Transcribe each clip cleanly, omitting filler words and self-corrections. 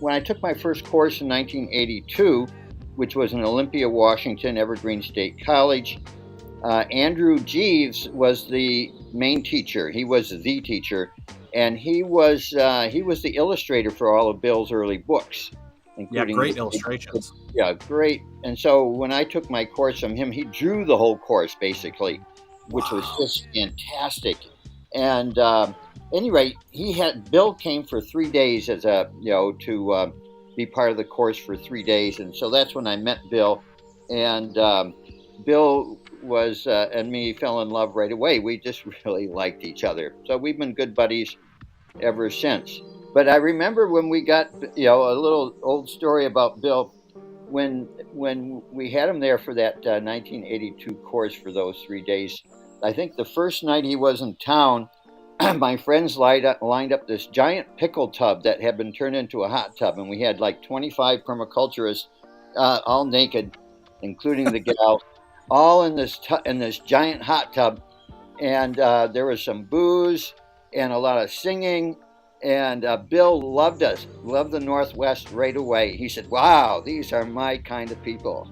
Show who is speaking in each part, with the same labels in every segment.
Speaker 1: when I took my first course in 1982, which was in Olympia, Washington, Evergreen State College, Andrew Jeeves was the main teacher. He was the teacher, and he was the illustrator for all of Bill's early books,
Speaker 2: Yeah,
Speaker 1: including
Speaker 2: great illustrations.
Speaker 1: yeah, great. And so when I took my course from him, he drew the whole course basically, which was
Speaker 2: Wow.
Speaker 1: just fantastic. And any rate, Bill came for 3 days as a to be part of the course for 3 days, and so that's when I met Bill, and Bill was and me fell in love right away. We just really liked each other, so we've been good buddies ever since. But I remember when we got a little old story about Bill when we had him there for that 1982 course for those 3 days. I think the first night he was in town, my friends lined up this giant pickle tub that had been turned into a hot tub, and we had like 25 permaculturists, all naked, including the gal, all in this giant hot tub, and there was some booze and a lot of singing. And Bill loved us, loved the Northwest right away. He said, "Wow, these are my kind of people."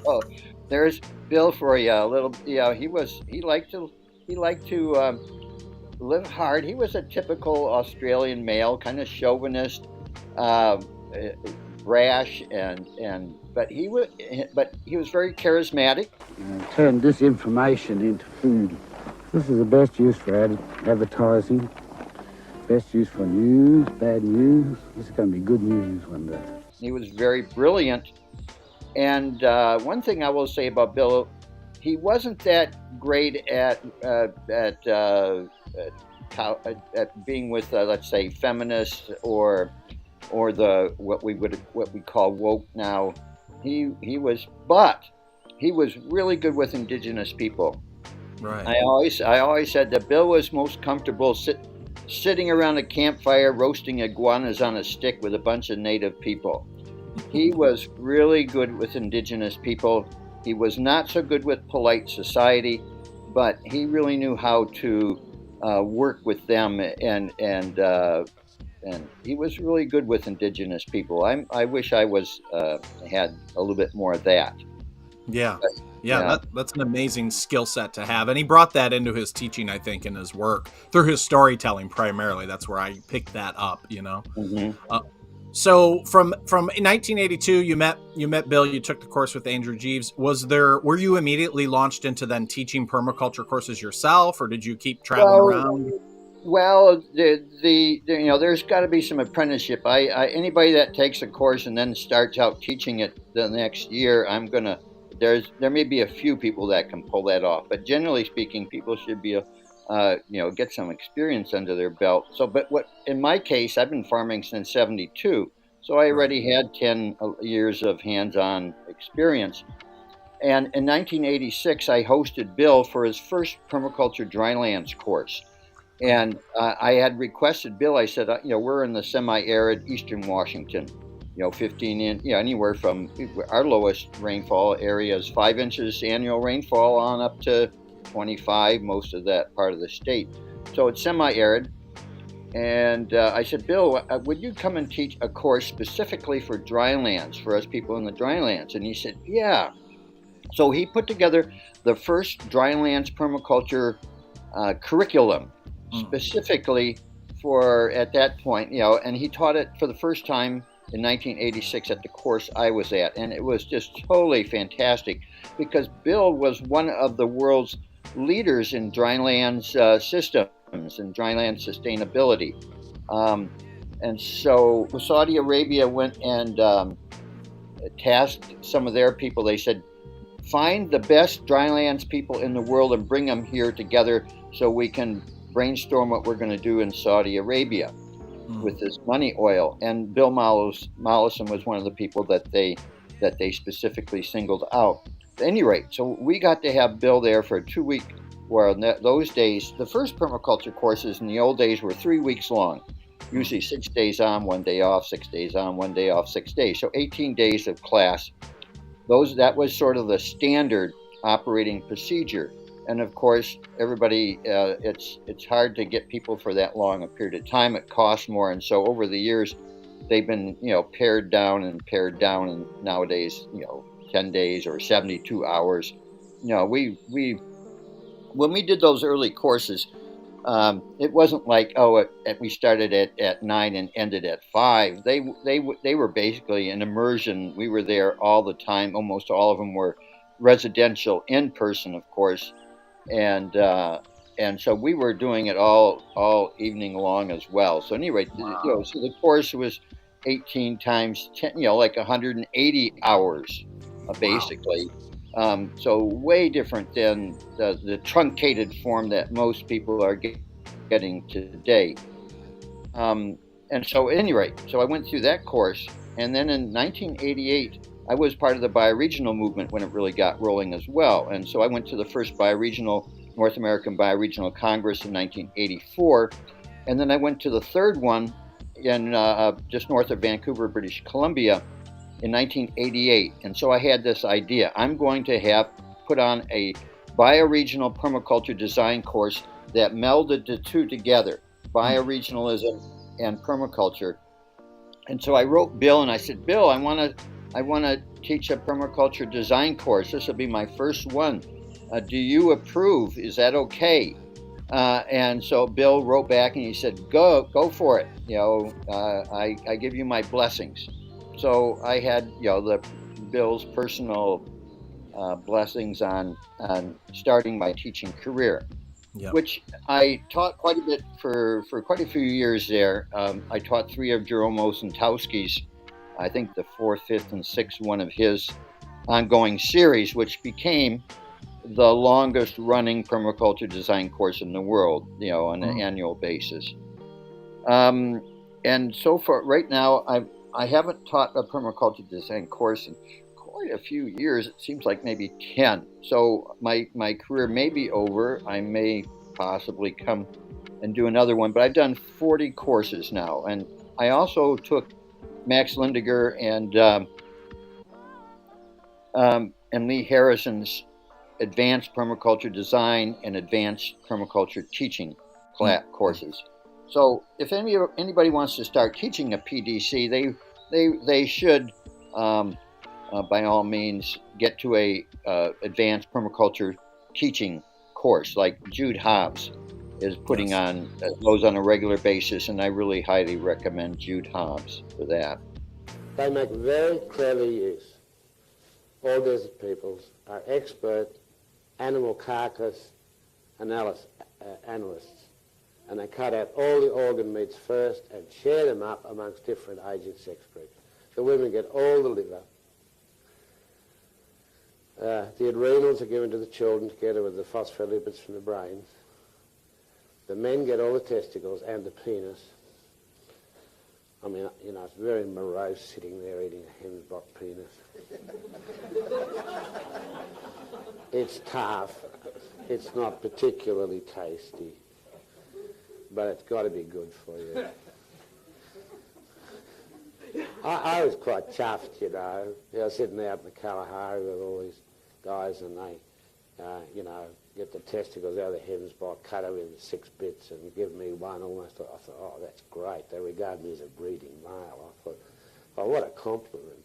Speaker 1: Oh, there's Bill for you. A little, he liked to live hard. He was a typical Australian male, kind of chauvinist, uh, brash, and but he was very charismatic.
Speaker 3: Turn disinformation into food. This is the best use for advertising, best use for news, bad news. This is going to be good news one day.
Speaker 1: He was very brilliant. And one thing I will say about Bill, he wasn't that great at being with, let's say, feminists or the what we call woke now. But he was really good with Indigenous people.
Speaker 2: Right.
Speaker 1: I always said that Bill was most comfortable sitting around a campfire roasting iguanas on a stick with a bunch of native people. He was really good with Indigenous people. He was not so good with polite society, but he really knew how to work with them, and he was really good with Indigenous people. I wish I had a little bit more of that.
Speaker 2: Yeah.
Speaker 1: But,
Speaker 2: yeah, that's an amazing skill set to have. And he brought that into his teaching, I think, in his work through his storytelling primarily. That's where I picked that up,
Speaker 1: Mm-hmm.
Speaker 2: So from 1982, you met Bill. You took the course with Andrew Jeeves. Were you immediately launched into then teaching permaculture courses yourself, or did you keep traveling around?
Speaker 1: Well, there's got to be some apprenticeship. Anybody that takes a course and then starts out teaching it the next year, there may be a few people that can pull that off, but generally speaking, people should be get some experience under their belt. So, but in my case, I've been farming since '72, so I already had 10 years of hands-on experience. And in 1986, I hosted Bill for his first permaculture drylands course. And I had requested Bill. I said, we're in the semi-arid eastern Washington, 15 in, anywhere from our lowest rainfall area is 5 inches annual rainfall on up to 25, most of that part of the state. So it's semi-arid. And I said, Bill, would you come and teach a course specifically for drylands, for us people in the drylands? And he said, yeah. So he put together the first drylands permaculture curriculum specifically for, at that point, and he taught it for the first time in 1986 at the course I was at. And it was just totally fantastic because Bill was one of the world's leaders in drylands systems and dryland sustainability. And so Saudi Arabia went and tasked some of their people. They said, find the best drylands people in the world and bring them here together so we can brainstorm what we're going to do in Saudi Arabia with this money oil. And Bill Mollison was one of the people that they specifically singled out. At any rate, so we got to have Bill there for a 2-week, where in those days, the first permaculture courses in the old days were 3 weeks long, usually 6 days on, 1 day off, 6 days on, 1 day off, 6 days. So 18 days of class. That was sort of the standard operating procedure. And of course, everybody, it's hard to get people for that long a period of time. It costs more. And so over the years, they've been, pared down and pared down, and nowadays, 10 days or 72 hours. We when we did those early courses, it wasn't like, we started at 9 and ended at 5. They were basically an immersion. We were there all the time. Almost all of them were residential in person, of course, and so we were doing it all evening long as well. So anyway,
Speaker 2: Wow.
Speaker 1: so the course was 18 times 10, like 180 hours,
Speaker 2: Wow.
Speaker 1: basically. So way different than the truncated form that most people are getting today. Um, and so, at any rate, so I went through that course, and then in 1988, I was part of the bioregional movement when it really got rolling as well. And so I went to the first bioregional North American Bioregional Congress in 1984, and then I went to the third one in just north of Vancouver, British Columbia, in 1988. And so I had this idea: I'm going to have put on a bioregional permaculture design course that melded the two together, bioregionalism and permaculture. And so I wrote Bill and I said, Bill, I want to teach a permaculture design course. This will be my first one. Do you approve? Is that okay? And so Bill wrote back and he said, go for it. I give you my blessings. So I had, the Bill's personal blessings on starting my teaching career,
Speaker 2: Yep.
Speaker 1: which I taught quite a bit for quite a few years there. I taught 3 of Jerome Osentowski's, I think the 4th, 5th, and 6th one of his ongoing series, which became the longest running permaculture design course in the world, on an annual basis. And so far, right now, I haven't taught a permaculture design course in quite a few years. It seems like maybe 10. So my career may be over. I may possibly come and do another one, but I've done 40 courses now. And I also took Max Lindiger and Lee Harrison's advanced permaculture design and advanced permaculture teaching courses. So if anybody wants to start teaching a PDC, they should, by all means, get to a advanced permaculture teaching course like Jude Hobbs is putting on those on a regular basis, and I really highly recommend Jude Hobbs for that.
Speaker 4: They make very clever use. All desert peoples are expert animal carcass analysts, and they cut out all the organ meats first and share them up amongst different age and sex groups. The women get all the liver. The adrenals are given to the children together with the phospholipids from the brains. The men get all the testicles and the penis. I mean, it's very morose sitting there eating a hen's block penis. It's tough. It's not particularly tasty, but it's got to be good for you. I was quite chuffed, I was sitting out in the Kalahari with all these guys, and they, get the testicles out of the hen's block, cut them in 6 bits, and give me one almost. I thought, oh, that's great. They regard me as a breeding male. I thought, oh, what a compliment,